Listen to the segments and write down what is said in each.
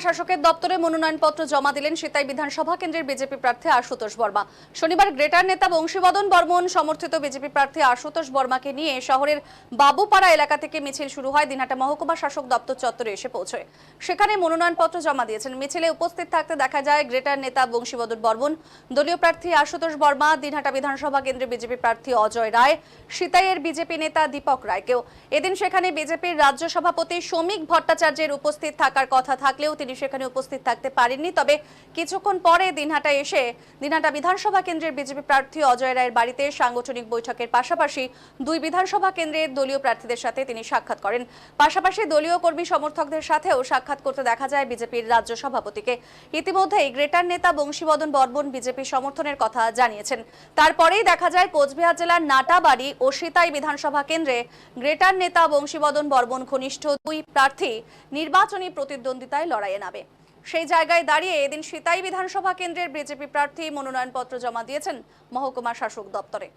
শাসকের দপ্তরে মনোনয়নপত্র জমা দিলেন সিতাই বিধানসভা কেন্দ্রের বিজেপি প্রার্থী আশুতোষ বর্মা। শনিবার গ্রেটার নেতা বংশীবদন বর্মন সমর্থিত বিজেপি প্রার্থী আশুতোষ বর্মাকে নিয়ে শহরের বাবুপাড়া এলাকা থেকে মিছিল শুরু হয়। দিনহাটা মহকুমা শাসক দপ্তর চত্বরে এসে পৌঁছয়। সেখানে মনোনয়নপত্র জমা দিয়েছেন। মিছিলে উপস্থিত থাকতে দেখা যায় গ্রেটার নেতা বংশীবদন বর্মন, দলীয় প্রার্থী আশুতোষ বর্মা, দিনহাটা বিধানসভা কেন্দ্রের বিজেপি প্রার্থী অজয় রায়, সিতাইয়ের বিজেপি নেতা দীপক রায়কেও। এদিন সেখানে বিজেপির রাজ্য সভাপতি শ্রমিক ভট্টাচার্যের উপস্থিত থাকার কথা থাকলেও তিনি সেখানে উপস্থিত থাকতে পারেননি। তবে কিছুক্ষণ পরে দিনহাটা এসে দিনহাটা বিধানসভা কেন্দ্রের বিজেপি প্রার্থী অজয় রায়ের বাড়িতে সাংগঠনিক বৈঠকের পাশাপাশি দুই বিধানসভা কেন্দ্রের দলীয় প্রার্থীদের সাথে তিনি সাক্ষাৎ করেন। পাশাপাশি দলীয় কর্মী সমর্থকদের সাথেও সাক্ষাৎ করতে দেখা যায় বিজেপির রাজ্য সভাপতিকে। ইতিমধ্যেই গ্রেটার নেতা বংশীবদন বর্মন বিজেপি সমর্থনের কথা জানিয়েছেন। তারপরেই দেখা যায় কোচবিহার জেলার নাটাবাড়ি ও সিতাই বিধানসভা কেন্দ্রে গ্রেটার নেতা বংশীবদন বর্মন ঘনিষ্ঠ দুই প্রার্থী নির্বাচনী প্রতিদ্বন্দ্বিতায় লড়াইয়ে নামে। সেই জায়গায় দাঁড়িয়ে এদিন সিতাই বিধানসভা কেন্দ্রের বিজেপি প্রার্থী মনোনয়নপত্র জমা দিয়েছেন মহকুমা শাসক দপ্তরে।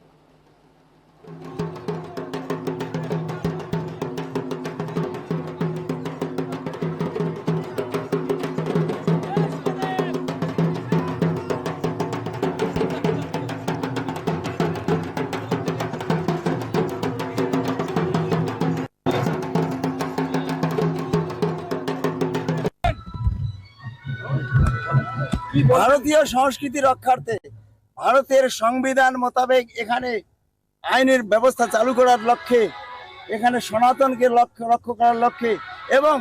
ভারতীয় সংস্কৃতি রক্ষার্থে ভারতের সংবিধান মোতাবেক এখানে আইনের ব্যবস্থা চালু করার লক্ষ্যে, এখানে সনাতনকে রক্ষা করার লক্ষ্যে এবং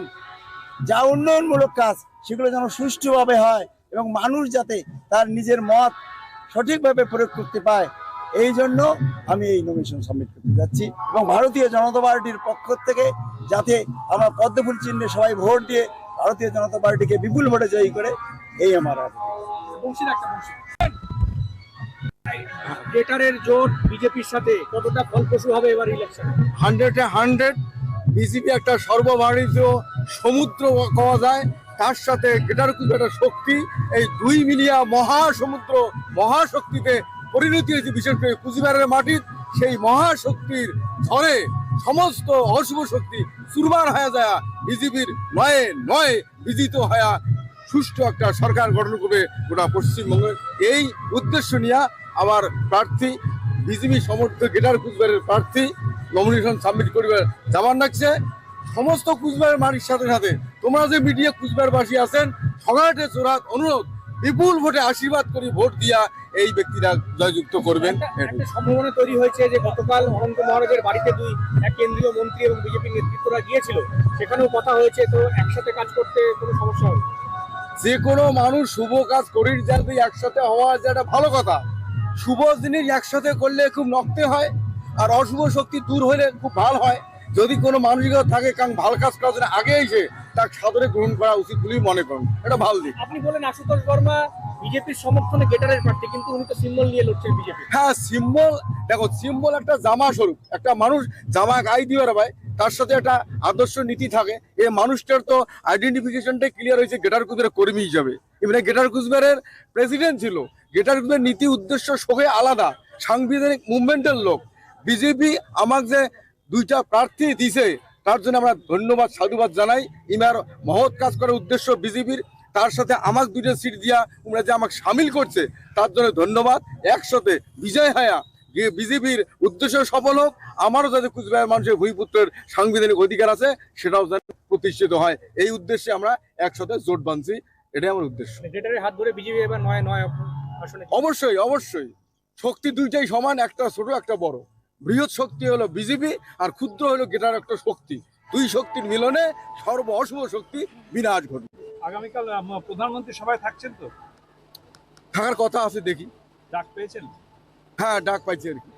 যা উন্নয়নমূলক কাজ সেগুলো যেন সুষ্ঠুভাবে হয় এবং মানুষ যাতে তার নিজের মত সঠিকভাবে প্রয়োগ করতে পায়, এই জন্য আমি এই নমিনেশন সাবমিট করতে যাচ্ছি। এবং ভারতীয় জনতা পার্টির পক্ষ থেকে যাতে আমরা পদ্মফুল চিহ্নে সবাই ভোট দিয়ে ভারতীয় জনতা পার্টিকে বিপুল ভোটে জয়ী করে, এই আমার গ্রেটারের জোট বিজেপির সাথে কতটা ফলপ্রসূ হবে এবার ইলেকশন? 100-এ 100 বিজেপি একটা সর্বভারতীয় সমুদ্র পাওয়া যায়, তার সাথে গ্রেটার কুচবিহারের শক্তি, এই দুই মিলিয়া মহাসমুদ্র মহাশক্তিতে পরিণতি হয়েছে। বিশেষ করে কুচবিহারের মাটির সেই মহাশক্তির ঝড়ে সমস্ত অশুভ শক্তি চুরমার হয়ে যায়, বিজেপির নয় নয় বিজিত হয়ে সুষ্ঠু একটা সরকার গঠন করবে গোটা পশ্চিমবঙ্গের। এই উদ্দেশ্য নিয়ে আমার প্রার্থী বিজেপি সমর্থিত গ্রেটার কুচবিহারের প্রার্থী নমিনেশন সাবমিট করবে যাবার লাগছে। সমস্ত কুচবিহারের মাটির সাথে সাথে তোমরা যে মিডিয়া কুচবিহারবাসী আছেন, সকালে চোরাত অনুরোধ, বিপুল ভোটে আশীর্বাদ করে ভোট দিয়া এই ব্যক্তিরা জয়যুক্ত করবেন। একটা সম্ভাবনা তৈরি হয়েছে যে গতকাল অনন্ত মহারাজের বাড়িতে এক কেন্দ্রীয় মন্ত্রী এবং বিজেপির নেতৃত্বরা গিয়েছিল, সেখানেও কথা হয়েছে, তো একসাথে কাজ করতে কোনো সমস্যা হবে? যে কোনো মানুষ শুভ কাজ করি যাতে একসাথে হওয়া যেটা ভালো কথা। শুভ জিনিস একসাথে করলে খুব নকতে হয়, আর অশুভ শক্তি দূর হলে খুব ভালো হয়। যদি কোনো মানসিকতা থাকে কারণ ভালো কাজ করার জন্য আগে এসে তাকে সাদরে গ্রহণ করা উচিত বলে মনে করুন, এটা ভালো দিক। আপনি বলেন আশুতোষ বর্মা বিজেপির সমর্থনে গ্রেটারের প্রার্থী, কিন্তু উনি তো সিম্বল নিয়ে লড়ছেন বিজেপি। হ্যাঁ, সিম্বল দেখো, সিম্বল একটা জামা স্বরূপ। একটা মানুষ জামা গায়ে দিয়ে বেরোয়, তার সাথে একটা আদর্শ নীতি থাকে। এই মানুষটার তো আইডেন্টিফিকেশনটাই ক্লিয়ার হয়েছে গ্রেটার কুচবিহারের কর্মী হিসাবে। এবারে গ্রেটার কুচবিহারের প্রেসিডেন্ট ছিল। গ্রেটার কুচবিহারের নীতি উদ্দেশ্য সবে আলাদা, সাংবিধানিক মুভমেন্টের লোক। বিজেপি আমাকে যে দুইটা প্রার্থী দিছে তার জন্য আমরা ধন্যবাদ সাধুবাদ জানাই। ইমার মহৎ কাজ করার উদ্দেশ্য বিজেপির, তার সাথে আমাকে দুইটা সিট দিয়া ওরা যে আমাকে সামিল করছে তার জন্য ধন্যবাদ। একসাথে বিজয় হায়া বিজেপির উদ্দেশ্য সফল হোক, আমারও যাতে কুচবিহার মানুষের ভূমিপুত্রের সাংবিধানিক অধিকার আছে সেটাও যেন প্রতিষ্ঠিত হয়, এই উদ্দেশ্যে আমরা একসাথে জোট বাঁধছি। এটাই আমার উদ্দেশ্য। গ্রেটারের হাত ধরে বিজেপি এবার নয় আসলে অবশ্যই অবশ্যই শক্তি দুইটাই সমান, একটা ছোট একটা বড়। বৃহৎ শক্তি হলো বিজেপি আর ক্ষুদ্র হলো গ্রেটার একটা শক্তি। দুই শক্তির মিলনে সর্ব অশুভ শক্তি বিনাশ ঘটবে। আগামীকাল প্রধানমন্ত্রী সভায় থাকছেন তো? থাকার কথা আছে, দেখি। ডাক পেয়েছেন? হ্যাঁ, ডাক পাইছি আর কি।